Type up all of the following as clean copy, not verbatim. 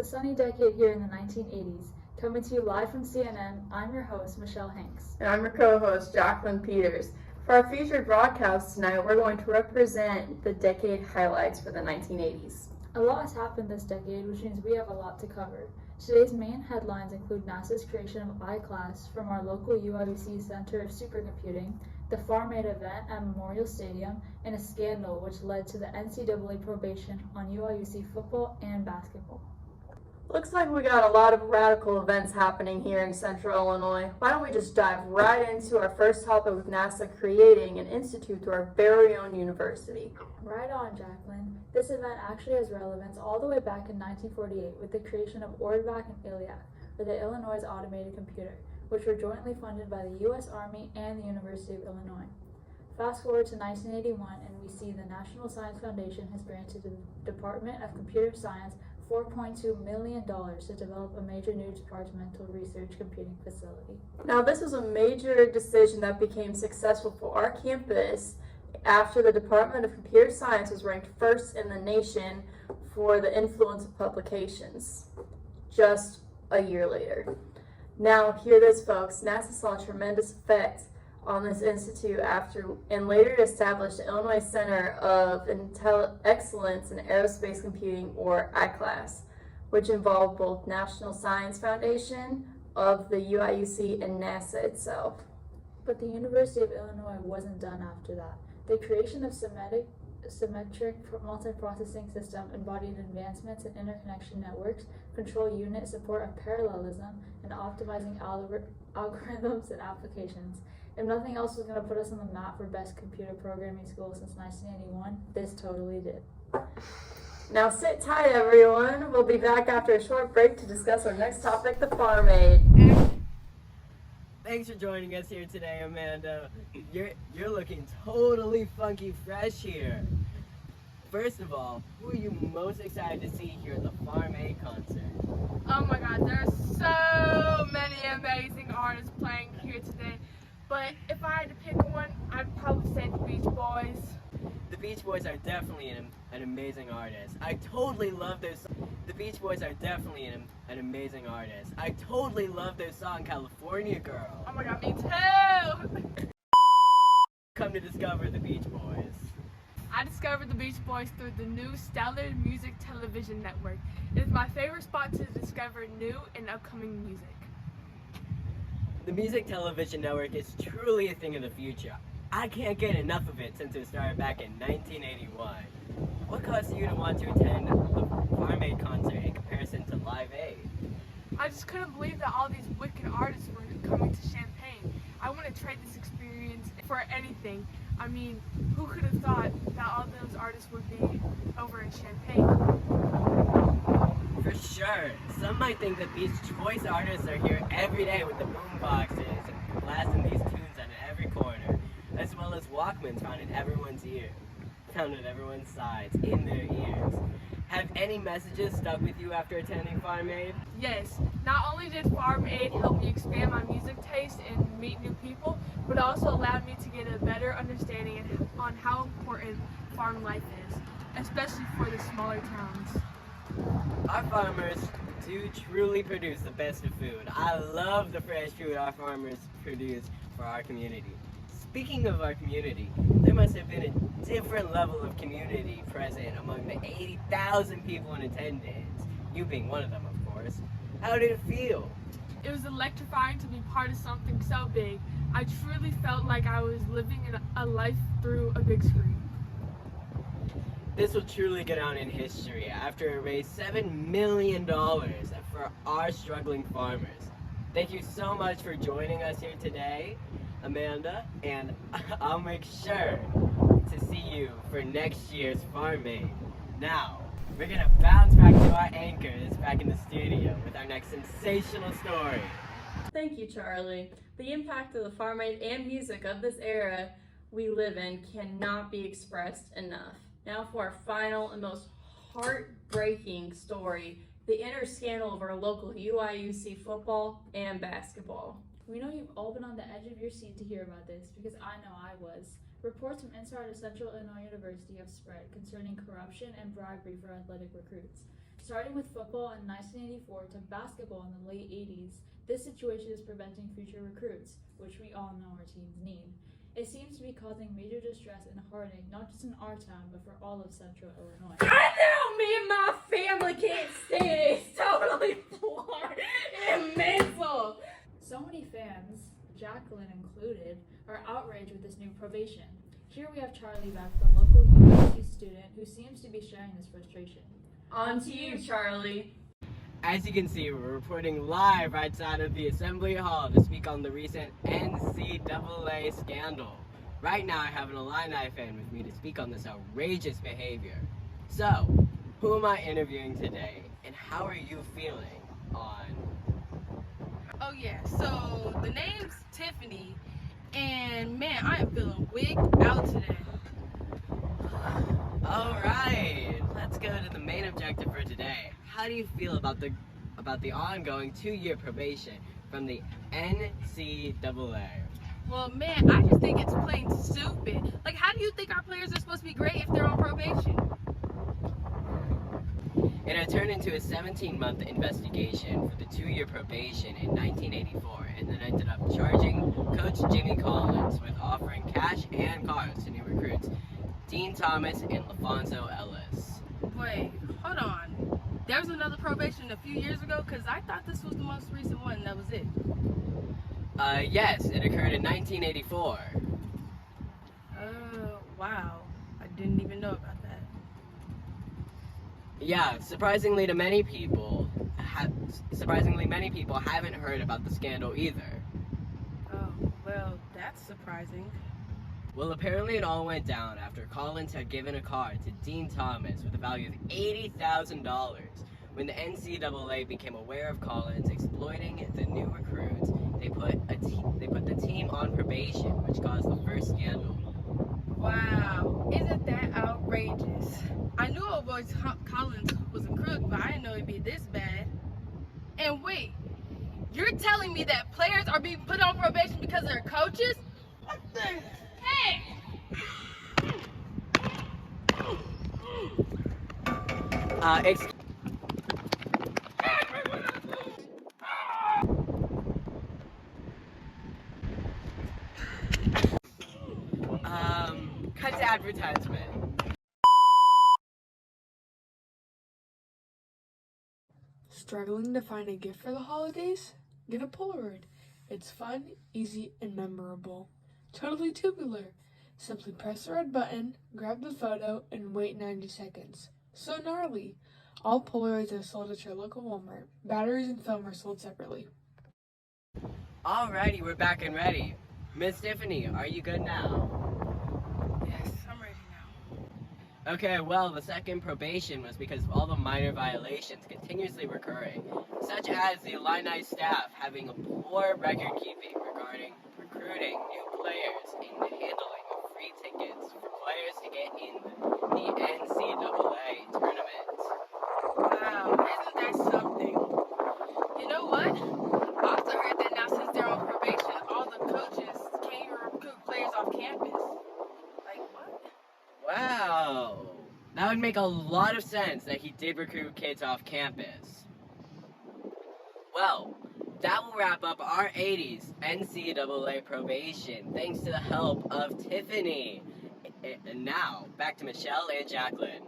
sunny decade here in the 1980s. Coming to you live from CNN, I'm your host, Michelle Hanks. And I'm your co-host, Jacqueline Peters. For our featured broadcast tonight, we're going to represent the decade highlights for the 1980s. A lot has happened this decade, which means we have a lot to cover. Today's main headlines include NASA's creation of I-CLASS from our local UIUC Center of Supercomputing, the Farm Aid event at Memorial Stadium, and a scandal which led to the NCAA probation on UIUC football and basketball. Looks like we got a lot of radical events happening here in Central Illinois. Why don't we just dive right into our first topic with NASA creating an institute through our very own university. Right on, Jacqueline. This event actually has relevance all the way back in 1948 with the creation of ORDVAC and ILLIAC, or the Illinois Automated Computer, which were jointly funded by the U.S. Army and the University of Illinois. Fast forward to 1981 and we see the National Science Foundation has granted the Department of Computer Science $4.2 million to develop a major new departmental research computing facility. Now, this was a major decision that became successful for our campus after the Department of Computer Science was ranked first in the nation for the influence of publications just a year later. Now, hear this, folks. NASA saw a tremendous effect on this institute after and later established the Illinois Center of Excellence in Aerospace Computing, or I-CLASS, which involved both National Science Foundation of the UIUC and NASA itself. But the University of Illinois wasn't done after that. The creation of symmetric multiprocessing system embodied advancements in interconnection networks, control unit support of parallelism, and optimizing algorithms and applications. If nothing else was going to put us on the map for best computer programming school since 1981, this totally did. Now sit tight, everyone. We'll be back after a short break to discuss our next topic, the Farm Aid. Thanks for joining us here today, Amanda. You're looking totally funky fresh here. First of all, who are you most excited to see here at the Farm Aid concert? Oh my god, there are so many amazing artists playing here today. But if I had to pick one, I'd probably say the Beach Boys. The Beach Boys are definitely an amazing artist. I totally love their song. The Beach Boys are definitely an amazing artist. I totally love their song, California Girl. Oh my god, me too! Come to discover the Beach Boys. I discovered the Beach Boys through the new Stellar Music Television Network. It is my favorite spot to discover new and upcoming music. The Music Television Network is truly a thing of the future. I can't get enough of it since it started back in 1981. What caused you to want to attend the Farm Aid concert in comparison to Live Aid? I just couldn't believe that all these wicked artists were coming to Champaign. I want to trade this experience for anything. I mean, who could have thought that all those artists would be over in Champaign? For sure. Some might think that these choice artists are here every day with the boom boxes and blasting these tunes out of every corner, as well as Walkmans found at everyone's sides, in their ears. Have any messages stuck with you after attending Farm Aid? Yes, not only did Farm Aid help me expand my music taste and meet new people, but also allowed me to get a better understanding on how important farm life is, especially for the smaller towns. Our farmers do truly produce the best of food. I love the fresh food our farmers produce for our community. Speaking of our community, there must have been a different level of community present among the 80,000 people in attendance, you being one of them, of course. How did it feel? It was electrifying to be part of something so big. I truly felt like I was living a life through a big screen. This will truly go down in history after it raised $7 million for our struggling farmers. Thank you so much for joining us here today, Amanda, and I'll make sure to see you for next year's Farm Aid. Now, we're gonna bounce back to our anchors back in the studio with our next sensational story. Thank you, Charlie. The impact of the Farm Aid and music of this era we live in cannot be expressed enough. Now for our final and most heartbreaking story, the inner scandal of our local UIUC football and basketball. We know you've all been on the edge of your seat to hear about this, because I know I was. Reports from inside of Central Illinois University have spread concerning corruption and bribery for athletic recruits. Starting with football in 1984 to basketball in the late 80s, this situation is preventing future recruits, which we all know our teams need. It seems to be causing major distress and heartache, not just in our town, but for all of Central Illinois. I know me and my family can't stand it. It's totally floored and mental. So many fans, Jacqueline included, are outraged with this new probation. Here we have Charlie back, the local USC student who seems to be sharing this frustration. On to you, Charlie. As you can see, we're reporting live outside of the Assembly Hall to speak on the recent NCAA scandal. Right now I have an Illini fan with me to speak on this outrageous behavior. So, who am I interviewing today, and how are you feeling on... Oh yeah, so the name's Tiffany, and man, I am feeling wigged out today. Alright, let's go to the main objective for today. How do you feel about the ongoing 2-year probation from the NCAA? Well man, I just think it's plain stupid. Like, how do you think our players are supposed to be great if they're on probation? It had turned into a 17-month investigation for the 2-year probation in 1984, and then ended up charging Coach Jimmy Collins with offering cash and cars to new recruits, Dean Thomas and LaFonso Ellis. Wait, hold on. There was another probation a few years ago, because I thought this was the most recent one, and that was it. Yes, it occurred in 1984. Wow. I didn't even know about that. Yeah, surprisingly many people haven't heard about the scandal either. Oh, well, that's surprising. Well, apparently it all went down after Collins had given a car to Dean Thomas with a value of $80,000. When the NCAA became aware of Collins exploiting the new recruits, they put the team on probation, which caused the first scandal. Wow, isn't that outrageous? I knew old boy Collins was a crook, but I didn't know it'd be this bad. And wait, you're telling me that players are being put on probation because of their coaches? What the heck? Cut to advertisement. Struggling to find a gift for the holidays? Get a Polaroid. It's fun, easy, and memorable. Totally tubular. Simply press the red button, grab the photo, and wait 90 seconds. So gnarly. All Polaroids are sold at your local Walmart. Batteries and film are sold separately. Alrighty, we're back and ready. Miss Tiffany, are you good now? Yes, I'm ready now. Okay, well, the second probation was because of all the minor violations continuously recurring, such as the Illini staff having a poor record keeping regarding recruiting new players and the handling of free tickets for players to get in the NCAA tournament. Wow, isn't that something? You know what? I also heard that now since they're on probation, all the coaches can't even recruit players off campus. Like, what? Wow, that would make a lot of sense that he did recruit kids off campus. Well, that will wrap up our 80s NCAA probation, thanks to the help of Tiffany. And now, back to Michelle and Jacqueline.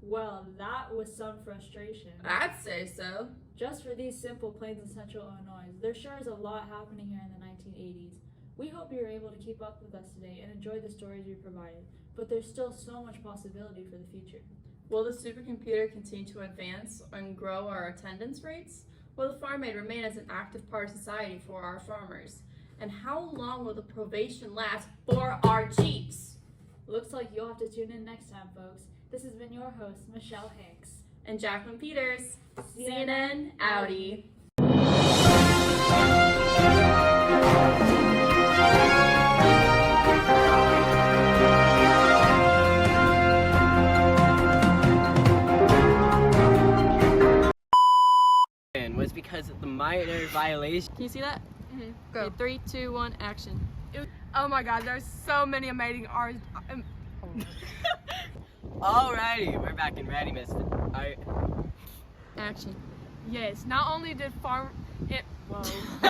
Well, that was some frustration. I'd say so. Just for these simple plains in Central Illinois, there sure is a lot happening here in the 1980s. We hope you're able to keep up with us today and enjoy the stories we provided, but there's still so much possibility for the future. Will the supercomputer continue to advance and grow our attendance rates? Will the farm aid remain as an active part of society for our farmers? And how long will the probation last for our chiefs? Looks like you'll have to tune in next time, folks. This has been your host, Michelle Hanks. And Jacqueline Peters, CNN Audi. Was because of the minor violation. Can you see that? Mm-hmm. Go. Okay, 3, 2, 1, action. Oh my god, there's so many amazing art. Alrighty, we're back and ready, Miss. Action. Yes, not only did Farm... It, whoa.